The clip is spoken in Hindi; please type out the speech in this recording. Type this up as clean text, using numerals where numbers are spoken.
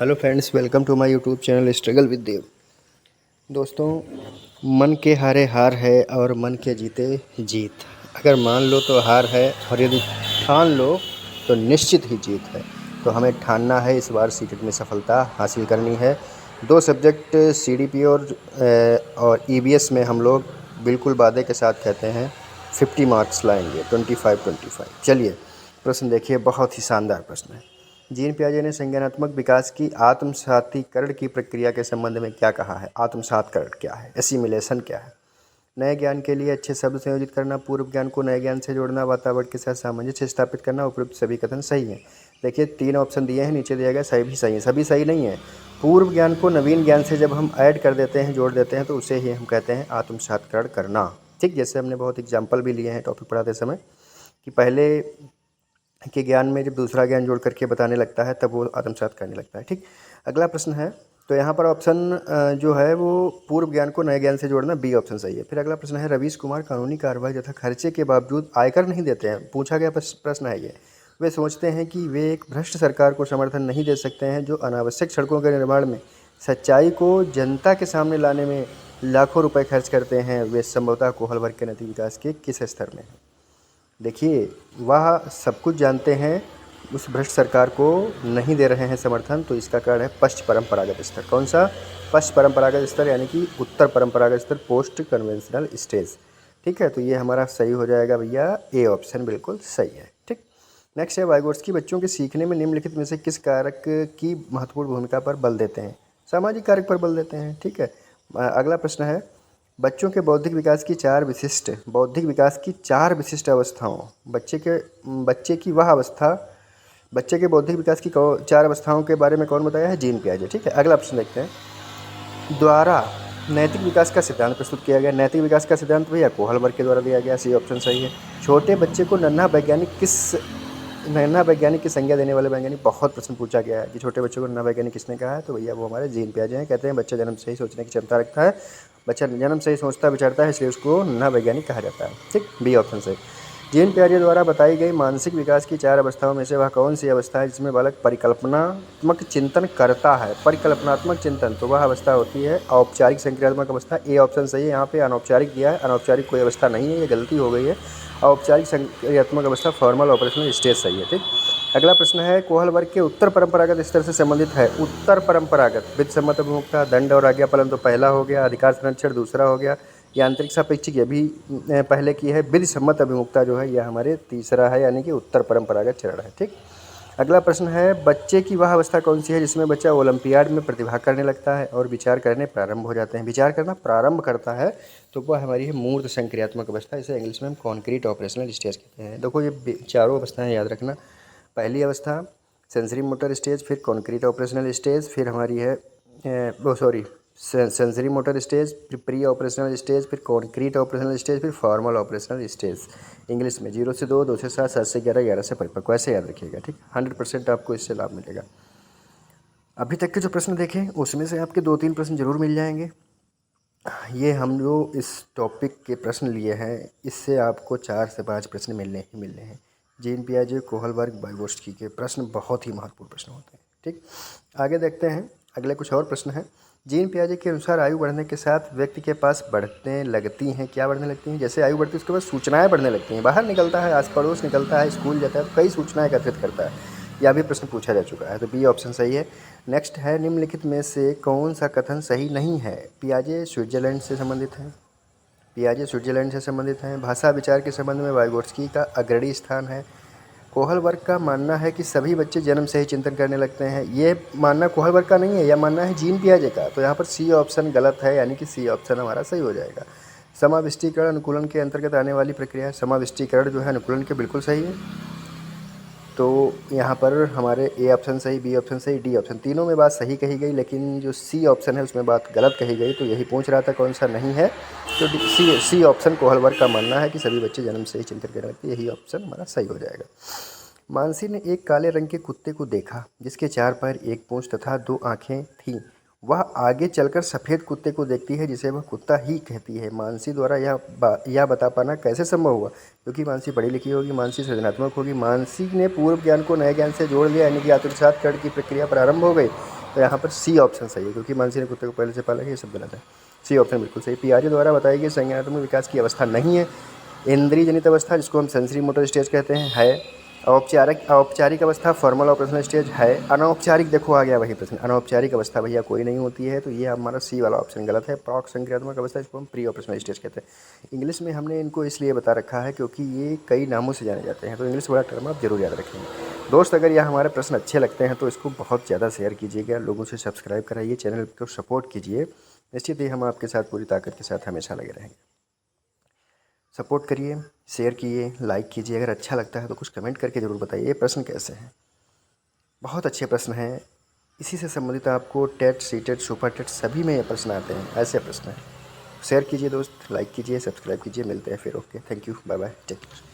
Hello friends, welcome to my YouTube channel struggle with Dev. दोस्तों, मन के हारे हार है और मन के जीते जीत। अगर मान लो तो हार है और यदि ठान लो तो निश्चित ही जीत है। तो हमें ठानना है, इस बार सीटेट में सफलता हासिल करनी है। 2 सब्जेक्ट सीडीपी और ईवीएस में हम लोग बिल्कुल वादे के साथ कहते हैं 50 मार्क्स लाएंगे, 25-25। चलिए प्रश्न देखिए, बहुत ही शानदार प्रश्न है। जीन पियाजे ने संज्ञानात्मक विकास की आत्मसातीकरण की प्रक्रिया के संबंध में क्या कहा है? आत्मसातकरण क्या है? एसिमिलेशन क्या है? नए ज्ञान के लिए अच्छे शब्द संयोजित करना, पूर्व ज्ञान को नए ज्ञान से जोड़ना, वातावरण के साथ सामंजस्य स्थापित करना, उपयुक्त सभी कथन सही हैं। देखिए 3 ऑप्शन दिए हैं, नीचे दिया गया सभी सही है। सभी सही नहीं है। पूर्व ज्ञान को नवीन ज्ञान से जब हम ऐड कर देते हैं, जोड़ देते हैं, तो उसे ही हम कहते हैं आत्मसातकरण करना। ठीक, जैसे हमने बहुत एग्जाम्पल भी लिए हैं टॉपिक पढ़ाते समय कि पहले के ज्ञान में जब दूसरा ज्ञान जोड़ करके बताने लगता है तब वो आत्मसात करने लगता है। ठीक, अगला प्रश्न है, तो यहाँ पर ऑप्शन जो है वो पूर्व ज्ञान को नए ज्ञान से जोड़ना, बी ऑप्शन सही है। फिर अगला प्रश्न है, रवीश कुमार कानूनी कार्रवाई तथा खर्चे के बावजूद आयकर नहीं देते हैं। पूछा गया प्रश्न है ये। वे सोचते हैं कि वे एक भ्रष्ट सरकार को समर्थन नहीं दे सकते हैं जो अनावश्यक सड़कों के निर्माण में, सच्चाई को जनता के सामने लाने में लाखों रुपए खर्च करते हैं। वे संभवतः कोहल वर्ग के नैतिक विकास के किस स्तर में हैं? देखिए, वह सब कुछ जानते हैं, उस भ्रष्ट सरकार को नहीं दे रहे हैं समर्थन, तो इसका कारण है पश्च परंपरागत स्तर। कौन सा? पश्च परंपरागत स्तर, यानी कि उत्तर परंपरागत स्तर, पोस्ट कन्वेंशनल स्टेज। ठीक है, तो ये हमारा सही हो जाएगा भैया, ए ऑप्शन बिल्कुल सही है। ठीक, नेक्स्ट है, वाइगोट्स्की बच्चों के सीखने में निम्नलिखित में से किस कारक की महत्वपूर्ण भूमिका पर बल देते हैं? सामाजिक कारक पर बल देते हैं। ठीक है, अगला प्रश्न है, बच्चों के बौद्धिक विकास की 4 विशिष्ट अवस्थाओं, बच्चे की वह अवस्था, बच्चे के बौद्धिक विकास की 4 अवस्थाओं के बारे में कौन बताया है? जीन पियाजे। ठीक है, अगला प्रश्न देखते हैं, द्वारा नैतिक विकास का सिद्धांत प्रस्तुत किया गया। नैतिक विकास का सिद्धांत भैया कोहल वर्ग के द्वारा दिया गया, सी ऑप्शन सही है। छोटे बच्चे को नन्हा वैज्ञानिक की संज्ञा देने वाले वैज्ञानिक, बहुत प्रश्न पूछा गया है कि छोटे बच्चों को नन्हा वैज्ञानिक किसने कहा है? तो भैया वो हमारे जीन पियाजे हैं। कहते हैं बच्चा जन्म से ही सोचने की क्षमता रखता है, बच्चा जन्म से ही सोचता विचारता है, इसलिए उसको नन्हा वैज्ञानिक कहा जाता है। ठीक, बी ऑप्शन सही। जीन पियाजे द्वारा बताई गई मानसिक विकास की 4 अवस्थाओं में से वह कौन सी अवस्था है जिसमें बालक परिकल्पनात्मक चिंतन करता है? परिकल्पनात्मक चिंतन, तो वह अवस्था होती है औपचारिक संक्रियात्मक अवस्था। ए ऑप्शन सही है। यहाँ पे अनौपचारिक दिया है, अनौपचारिक कोई अवस्था नहीं है, ये गलती हो गई है। औपचारिक संक्रियात्मक अवस्था फॉर्मल ऑपरेशनल स्टेज सही है। ठीक, अगला प्रश्न है, कोहल वर्ग के उत्तर परंपरागत स्तर से संबंधित है। उत्तर परंपरागत, विधि सम्मत अभिमुखता, दंड और आज्ञा पालन तो पहला हो गया, अधिकार संरक्षण दूसरा हो गया, यांत्रिक सापेक्षिक ये भी पहले की है, विधि सम्मत अभिमुखता जो है यह हमारे तीसरा है, यानी कि उत्तर परंपरागत चरण है। ठीक, अगला प्रश्न है, बच्चे की वह अवस्था कौन सी है जिसमें बच्चा ओलंपियाड में प्रतिभाग करने लगता है और विचार करने प्रारंभ हो जाते हैं? विचार करना प्रारंभ करता है तो वह हमारी है मूर्त संक्रियात्मक अवस्था, इसे इंग्लिश में हम कॉन्क्रीट ऑपरेशनल स्टेज कहते हैं। देखो ये चारों अवस्थाएं याद रखना। पहली अवस्था सेंसरी मोटर स्टेज, फिर कॉन्क्रीट ऑपरेशनल स्टेज, फिर हमारी है सेंसरी मोटर स्टेज, फिर प्री ऑपरेशनल स्टेज, फिर कॉन्क्रीट ऑपरेशनल स्टेज, फिर फॉर्मल ऑपरेशनल स्टेज। इंग्लिश में 0 से 2, 2 से 7, 7 से 11, 11 से परिपक्व, ऐसे याद रखिएगा। ठीक, 100% आपको इससे लाभ मिलेगा। अभी तक के जो प्रश्न देखें उसमें से आपके 2-3 प्रश्न जरूर मिल जाएंगे। ये हम जो इस टॉपिक के प्रश्न लिए हैं, इससे आपको 4 से 5 प्रश्न मिलने ही मिलने हैं। जीन पियाजे, कोहल वर्ग, वाइगोट्स्की के प्रश्न बहुत ही महत्वपूर्ण प्रश्न होते हैं। ठीक, आगे देखते हैं, अगले कुछ और प्रश्न हैं। जीन पियाजे के अनुसार आयु बढ़ने के साथ व्यक्ति के पास बढ़ने लगती हैं, क्या बढ़ने लगती हैं? जैसे आयु बढ़ती है उसके बाद सूचनाएं बढ़ने लगती हैं, बाहर निकलता है, आस पड़ोस निकलता है, स्कूल जाता है, तो कई सूचनाएं एकत्रित करता है। यह भी प्रश्न पूछा जा चुका है, तो बी ऑप्शन सही है। नेक्स्ट है, निम्नलिखित में से कौन सा कथन सही नहीं है? पियाजे स्विट्जरलैंड से संबंधित हैं, पियाजे स्विट्जरलैंड से संबंधित हैं। भाषा विचार के संबंध में वाइगोट्स्की का अग्रणी स्थान है। कोहल वर्ग का मानना है कि सभी बच्चे जन्म से ही चिंतन करने लगते हैं, ये मानना कोहल वर्ग का नहीं है, यह मानना है जीन पियाजे का। तो यहाँ पर सी ऑप्शन गलत है, यानी कि सी ऑप्शन हमारा सही हो जाएगा। समाविष्टीकरण अनुकूलन के अंतर्गत आने वाली प्रक्रिया है। समाविष्टीकरण जो है अनुकूलन के बिल्कुल सही है, तो यहाँ पर हमारे ए ऑप्शन सही, बी ऑप्शन सही, डी ऑप्शन, तीनों में बात सही कही गई, लेकिन जो सी ऑप्शन है उसमें बात गलत कही गई। तो यही पूछ रहा था कौन सा नहीं है, तो सी ऑप्शन कोहल वर्ग का मानना है कि सभी बच्चे जन्म से ही चिंतन करने लगते हैं, यही ऑप्शन हमारा सही हो जाएगा। मानसी ने एक काले रंग के कुत्ते को देखा जिसके 4 पैर, 1 पूंछ तथा 2 आँखें थीं। वह आगे चलकर सफ़ेद कुत्ते को देखती है जिसे वह कुत्ता ही कहती है। मानसी द्वारा यह बता पाना कैसे संभव हुआ? क्योंकि मानसी पढ़ी लिखी होगी, मानसी सृजनात्मक होगी, मानसी ने पूर्व ज्ञान को नए ज्ञान से जोड़ लिया, यानी कि आत्मसात करण की प्रक्रिया प्रारंभ हो गई। तो यहाँ पर सी ऑप्शन सही है, क्योंकि मानसी ने कुत्ते को पहले से पाला है, ये सब गलत है। सी ऑप्शन बिल्कुल सही। पीआरए द्वारा बताई गई संज्ञानात्मक विकास की अवस्था नहीं है। इंद्रिय जनित अवस्था, जिसको हम सेंसरी मोटर स्टेज कहते हैं, है। औपचारिक अवस्था फॉर्मल ऑपरेशनल स्टेज है। अनौपचारिक, देखो आ गया वही प्रश्न, अनौपचारिक अवस्था भैया कोई नहीं होती है, तो ये हमारा सी वाला ऑप्शन गलत है। प्राक संक्रियात्मक अवस्था, इसको हम प्री ऑपरेशनल स्टेज कहते हैं। इंग्लिश में हमने इनको इसलिए बता रखा है क्योंकि ये कई नामों से जाने जाते हैं, तो इंग्लिश वाला टर्म आप जरूर याद रखेंगे। दोस्त, अगर यह हमारे प्रश्न अच्छे लगते हैं तो इसको बहुत ज़्यादा शेयर कीजिएगा, लोगों से सब्सक्राइब कराइए, चैनल को सपोर्ट कीजिए। निश्चित ही हम आपके साथ पूरी ताकत के साथ हमेशा लगे रहेंगे। सपोर्ट करिए, शेयर कीजिए, लाइक कीजिए। अगर अच्छा लगता है तो कुछ कमेंट करके ज़रूर बताइए ये प्रश्न कैसे हैं। बहुत अच्छे प्रश्न हैं, इसी से संबंधित आपको टेट, सीटेट, सुपर टेट सभी में ये प्रश्न आते हैं, ऐसे प्रश्न हैं। शेयर कीजिए दोस्त, लाइक कीजिए, सब्सक्राइब कीजिए। मिलते हैं फिर। Okay, thank you, bye bye, take care.